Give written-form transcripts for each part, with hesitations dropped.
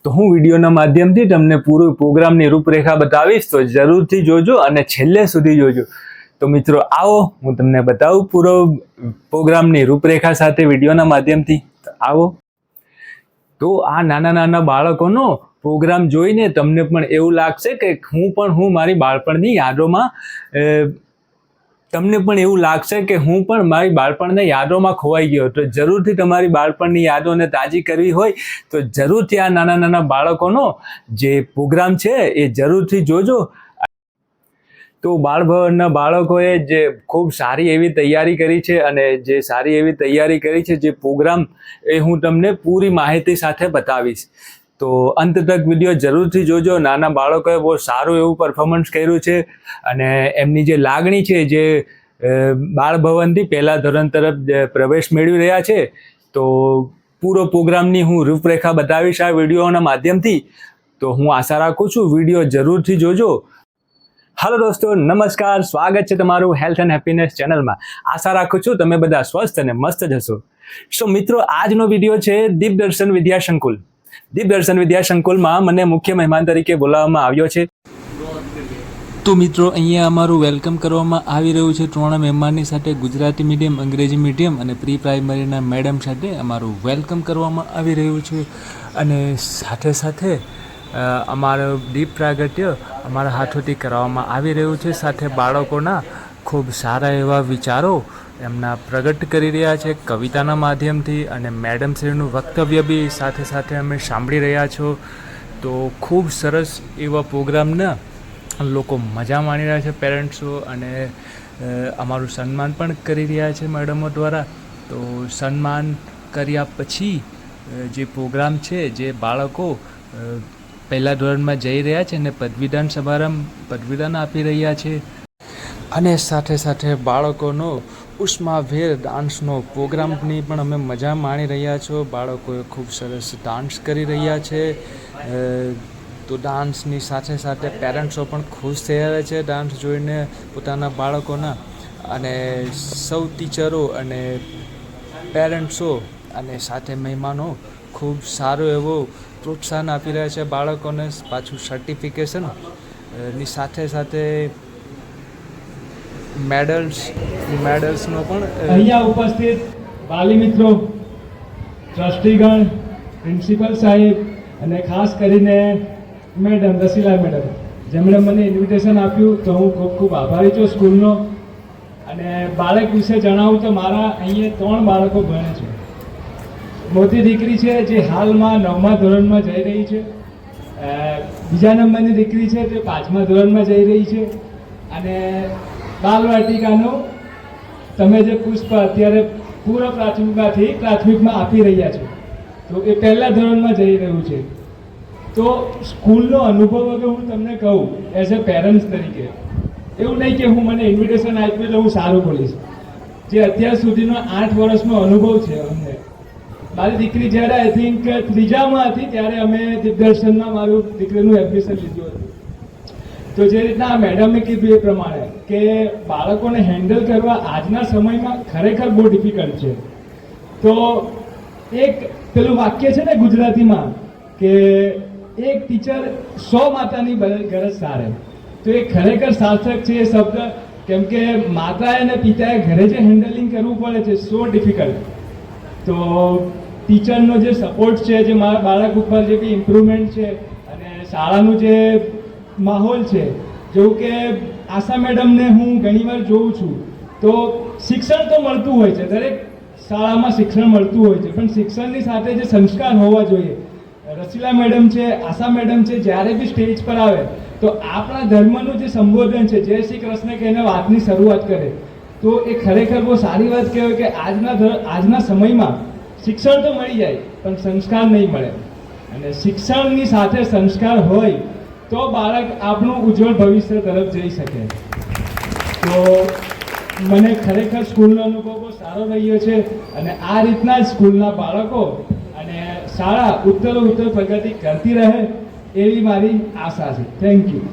તો હું વિડીયોના માધ્યમથી તમને પૂરો પ્રોગ્રામની રૂપરેખા બતાવીશ, તો જરૂરથી જોજો અને છેલ્લે સુધી જોજો. તો મિત્રો આવો હું તમને બતાવું પૂરો પ્રોગ્રામની રૂપરેખા સાથે વિડીયોના માધ્યમથી. આવો. તો આ નાના નાના બાળકોનો પ્રોગ્રામ જોઈને તમને પણ એવું લાગશે કે હું મારી બાળપણની યાદોમાં તમને પણ એવું લાગશે કે હું પણ મારી બાળપણની યાદોમાં ખોવાઈ ગયો. તો જરૂરથી તમારી બાળપણની યાદોને તાજી કરવી હોય તો જરૂરથી આ નાના નાના બાળકોનો જે પ્રોગ્રામ છે એ જરૂરથી જોજો. તો બાળભવનના બાળકોએ જે ખૂબ સારી એવી તૈયારી કરી છે અને જે સારી એવી તૈયારી કરી છે જે પ્રોગ્રામ એ હું તમને પૂરી માહિતી સાથે બતાવીશ. તો અંત તક વિડીયો જરૂરથી જોજો. નાના બાળકોએ બહુ સારું એવું પરફોર્મન્સ કર્યું છે અને એમની જે લાગણી છે જે બાળભવનથી પહેલા ધોરણ તરફ પ્રવેશ મેળવી રહ્યા છે, તો પૂરો પ્રોગ્રામની હું રૂપરેખા બતાવીશ આ વિડીયોના માધ્યમથી. તો હું આશા રાખું છું વિડીયો જરૂરથી જોજો. હાલો દોસ્તો, નમસ્કાર, સ્વાગત છે તમારું હેલ્થ એન્ડ હેપીનેસ ચેનલમાં. આશા રાખું છું તમે બધા સ્વસ્થ અને મસ્ત જશો. સો મિત્રો, આજનો વિડીયો છે દીપદર્શન વિદ્યા સંકુલ. દીપદર્શન વિદ્યા સંકુલમાં મને મુખ્ય મહેમાન તરીકે બોલાવવામાં આવ્યો છે. તો મિત્રો, અહીંયા અમારું વેલકમ કરવામાં આવી રહ્યું છે 3 મહેમાનની સાથે. ગુજરાતી મીડિયમ, અંગ્રેજી મીડિયમ અને પ્રી પ્રાઇમરીના મેડમ સાથે અમારું વેલકમ કરવામાં આવી રહ્યું છે. અને સાથે સાથે અમારું દીપ પ્રાગટ્ય અમારા હાથોથી કરવામાં આવી રહ્યું છે. સાથે બાળકોના ખૂબ સારા એવા વિચારો એમના પ્રગટ કરી રહ્યા છે કવિતાના માધ્યમથી, અને મેડમ શ્રીનું વક્તવ્ય બી સાથે સાથે અમે સાંભળી રહ્યા છો. તો ખૂબ સરસ એવા પ્રોગ્રામના લોકો મજા માણી રહ્યા છે, પેરેન્ટ્સો, અને અમારું સન્માન પણ કરી રહ્યા છે મેડમો દ્વારા. તો સન્માન કર્યા પછી જે પ્રોગ્રામ છે, જે બાળકો પહેલા ધોરણમાં જઈ રહ્યા છે અને પદવીદાન આપી રહ્યા છે, અને સાથે સાથે બાળકોનો ઉષ્માભેર ડાન્સનો પ્રોગ્રામની પણ અમે મજા માણી રહ્યા છો. બાળકોએ ખૂબ સરસ ડાન્સ કરી રહ્યા છે. તો ડાન્સની સાથે સાથે પેરેન્ટ્સો પણ ખુશ થઈ રહ્યા છે ડાન્સ જોઈને પોતાના બાળકોના. અને સૌ ટીચરો અને પેરેન્ટ્સો અને સાથે મહેમાનો ખૂબ સારો એવો પ્રોત્સાહન આપી રહ્યા છે બાળકોને. પાછું સર્ટિફિકેશન ની સાથે સાથે મેડલ્સનો પણ. અહીંયા ઉપસ્થિત વાલી મિત્રો, ટ્રસ્ટીગણ, પ્રિન્સિપલ સાહેબ અને ખાસ કરીને મેડમ રસીલા મેડમ, જેમણે મને ઇન્વિટેશન આપ્યું, તો હું ખૂબ ખૂબ આભારી છું સ્કૂલનો. અને બાળક વિશે જણાવું તો મારા અહીંયા 3 બાળકો ભણે છે. મોટી દીકરી છે જે હાલમાં 9મા ધોરણમાં જઈ રહી છે. બીજા નંબરની દીકરી છે તે 5મા ધોરણમાં જઈ રહી છે. અને બાલવાટિકાનું તમે જે પુષ્પ અત્યારે પૂર્વ પ્રાથમિકમાંથી પ્રાથમિકમાં આપી રહ્યા છો, તો એ પહેલા ધોરણમાં જઈ રહ્યું છે. તો સ્કૂલનો અનુભવ અગર હું તમને કહું એઝ અ પેરેન્ટ્સ તરીકે, એવું નહીં કે મને ઇન્વિટેશન આપ્યું તો હું સારું બોલીશ. જે અત્યાર સુધીનો 8 વર્ષનો અનુભવ છે અમને. મારી દીકરી જ્યારે આઈ થિંક 3જામાં હતી ત્યારે અમે દીપદર્શનમાં મારું દીકરીનું એડમિશન લીધું હતું. તો જે રીતના આ મેડમે કીધું એ પ્રમાણે કે બાળકોને હેન્ડલ કરવા આજના સમયમાં ખરેખર બહુ ડિફિકલ્ટ છે. તો એક પેલું વાક્ય છે ને ગુજરાતીમાં કે એક ટીચર 100 માતાની ગરજ સારે. તો એ ખરેખર સાર્થક છે એ શબ્દ, કેમ કે માતાએ અને પિતાએ ઘરે જે હેન્ડલિંગ કરવું પડે છે સો ડિફિકલ્ટ. તો ટીચરનો જે સપોર્ટ છે, જે મારા બાળક ઉપર જે બી ઇમ્પ્રુવમેન્ટ છે, અને શાળાનું જે માહોલ છે, જેવું કે આશા મેડમને હું ઘણીવાર જોઉં છું, તો શિક્ષણ તો મળતું હોય છે, દરેક શાળામાં શિક્ષણ મળતું હોય છે, પણ શિક્ષણની સાથે જે સંસ્કાર હોવા જોઈએ. રસીલા મેડમ છે, આશા મેડમ છે, જ્યારે બી સ્ટેજ પર આવે તો આપણા ધર્મનું જે સંબોધન છે, જય શ્રી કૃષ્ણ કહીને વાતની શરૂઆત કરે, તો એ ખરેખર બહુ સારી વાત કહેવાય કે આજના સમયમાં શિક્ષણ તો મળી જાય પણ સંસ્કાર નહીં મળે. અને શિક્ષણની સાથે સંસ્કાર હોય તો બાળક આપણું ઉજ્જવળ ભવિષ્ય તરફ જઈ શકે. તો મને ખરેખર સ્કૂલનો અનુભવ બહુ સારો રહ્યો છે. અને આ રીતના જ સ્કૂલના બાળકો અને શાળા ઉત્તર પ્રગતિ કરતી રહે એવી મારી આશા છે. Thank you.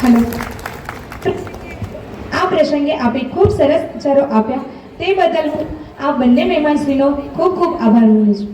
હેલો. આ પ્રસંગે આપે ખૂબ સરસ વિચારો આપ્યા તે બદલ હું આ બંને મહેમાનશ્રીનો ખૂબ ખૂબ આભાર માનું છું.